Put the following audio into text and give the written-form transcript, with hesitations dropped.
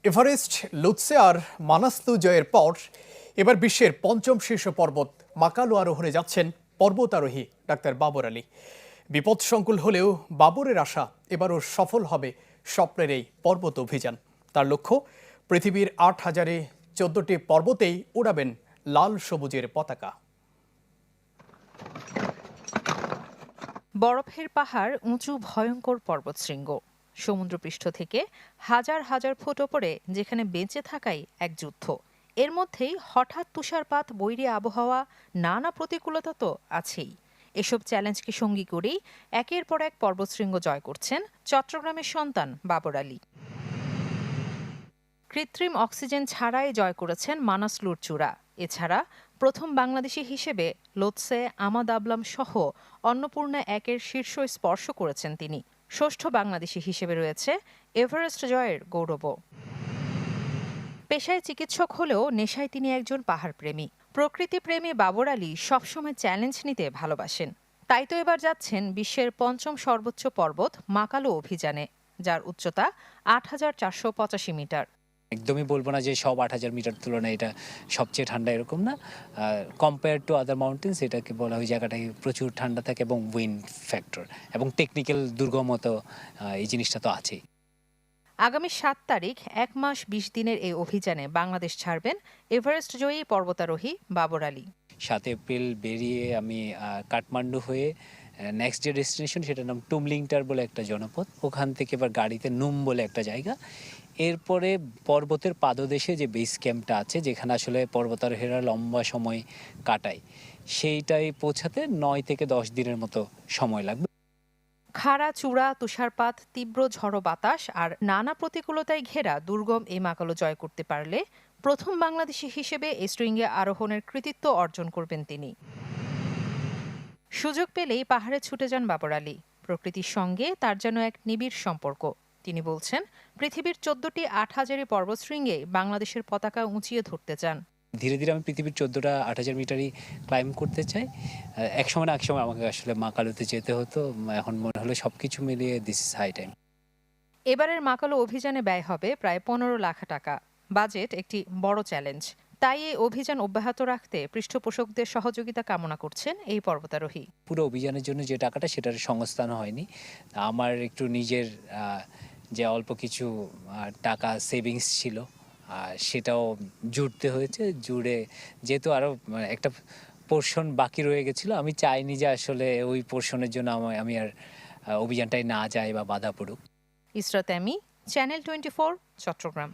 Everest, লুৎসে আর মানাসলু জয়ের পর এবার বিশ্বের পঞ্চম শীর্ষ পর্বত মাকালু আরোহণে যাচ্ছেন পর্বতারোহী ডাক্তার বাবর আলী। বিপদসংকুল হলেও বাবরের আশা এবারও সফল হবে স্বপ্নের এই পর্বত অভিযান। তার লক্ষ্য, পৃথিবীর ৮,০১৪টি পর্বতেই উড়াবেন লাল সবুজের পতাকা। বরফের পাহাড়, উঁচু ভয়ঙ্কর পর্বতশৃঙ্গ, সমুদ্রপৃষ্ঠ থেকে হাজার হাজার ফুট ওপরে যেখানে বেঁচে থাকাই এক যুদ্ধ। এর মধ্যেই হঠাৎ তুষারপাত, বৈরী আবহাওয়া, নানা প্রতিকূলতা তো আছেই। এসব চ্যালেঞ্জকে সঙ্গী করেই একের পর এক পর্বতশৃঙ্গ জয় করছেন চট্টগ্রামের সন্তান বাবর আলী। কৃত্রিম অক্সিজেন ছাড়াই জয় করেছেন মানাসলুর চূড়া। এছাড়া প্রথম বাংলাদেশি হিসেবে লোৎসে, আমাদাবলাম সহ অন্নপূর্ণা একের শীর্ষ স্পর্শ করেছেন তিনি। ষষ্ঠ বাংলাদেশি হিসেবে রয়েছে এভারেস্ট জয়ের গৌরবও। পেশায় চিকিৎসক হলেও নেশায় তিনি একজন পাহাড়প্রেমী। প্রকৃতিপ্রেমী বাবর আলী সবসময় চ্যালেঞ্জ নিতে ভালোবাসেন। তাই তো এবার যাচ্ছেন বিশ্বের পঞ্চম সর্বোচ্চ পর্বত মাকালু অভিযানে, যার উচ্চতা ৮,৪৮৫ মিটার। একদমই বলবো না যে সব ৮,০০০ মিটার তুলনায় এটা সবচেয়ে ঠান্ডা, এরকম না। কম্পেয়ার টু আদার মাউন্টেন্স, এটাকে বলা হয় জায়গাটায় প্রচুর ঠান্ডা থাকে এবং উইন্ড ফ্যাক্টর এবং টেকনিক্যাল দুর্গমত এই জিনিসটা তো আছেই। আগামী ৭ তারিখ ১ মাস ২০ দিনের এই অভিযানে বাংলাদেশ ছাড়বেন এভারেস্ট জয়ী পর্বতারোহী বাবর আলী। ৭ এপ্রিল বেরিয়ে আমি কাঠমান্ডু হয়ে নেক্সট যে ডেস্টিনেশন, সেটার নাম টুমলিংটার বলে একটা জনপদ। ওখান থেকে এবার গাড়িতে নুম বলে একটা জায়গা, এরপরে পর্বতের পাদদেশে যে বেস ক্যাম্পটা আছে, যেখানে আসলে পর্বতারোহীরা লম্বা সময় কাটায়, সেইটাই পৌঁছাতে ৯ থেকে ১০ দিনের মতো সময় লাগবে। খাড়া চূড়া, তুষারপাত, তীব্র ঝড়ো বাতাস আর নানা প্রতিকূলতায় ঘেরা দুর্গম এই মাকালো জয় করতে পারলে প্রথম বাংলাদেশি হিসেবে এই শৃঙ্গে আরোহণের কৃতিত্ব অর্জন করবেন তিনি। সুযোগ পেলেই পাহাড়ে ছুটে যান বাবর আলী। প্রকৃতির সঙ্গে তার যেন এক নিবিড় সম্পর্ক। তিনি বলছেন, পৃথিবীর ১৪টি ৮,০০০ পর্বতশৃঙ্গে বাংলাদেশের পতাকা উঁচিয়ে ধরতে চান। ধীরে ধীরে আমি পৃথিবীর ১৪টা ৮,০০০ মিটারই ক্লাইম করতে চাই। একসময় না একসময় আমাকে আসলে মাকালুতে যেতে হতো। এখন মনে হলো সবকিছু মিলিয়ে দিস ইজ হাই টাইম। এবারের মাকালো অভিযানে ব্যয় হবে প্রায় ১৫ লাখ টাকা। বাজেট একটি বড় চ্যালেঞ্জ। তাই এই অভিযান অব্যাহত রাখতে পৃষ্ঠপোষকদের সহযোগিতা কামনা করছেন এই পর্বতারোহী। পুরো অভিযানের জন্য যে টাকাটা, সেটার সংস্থান হয়নি। আমার একটু নিজের যে অল্প কিছু টাকা সেভিংস ছিল, সেটাও জুড়তে হয়েছে। জুড়ে যেহেতু আরও একটা পোর্শন বাকি রয়ে গেছিলো, আমি চাইনি যে আসলে ওই পোর্শনের জন্য আমি আর অভিযানটাই না যাই বা বাধা পড়ুক। ইসরাত এমি, চ্যানেল 24, চট্টগ্রাম।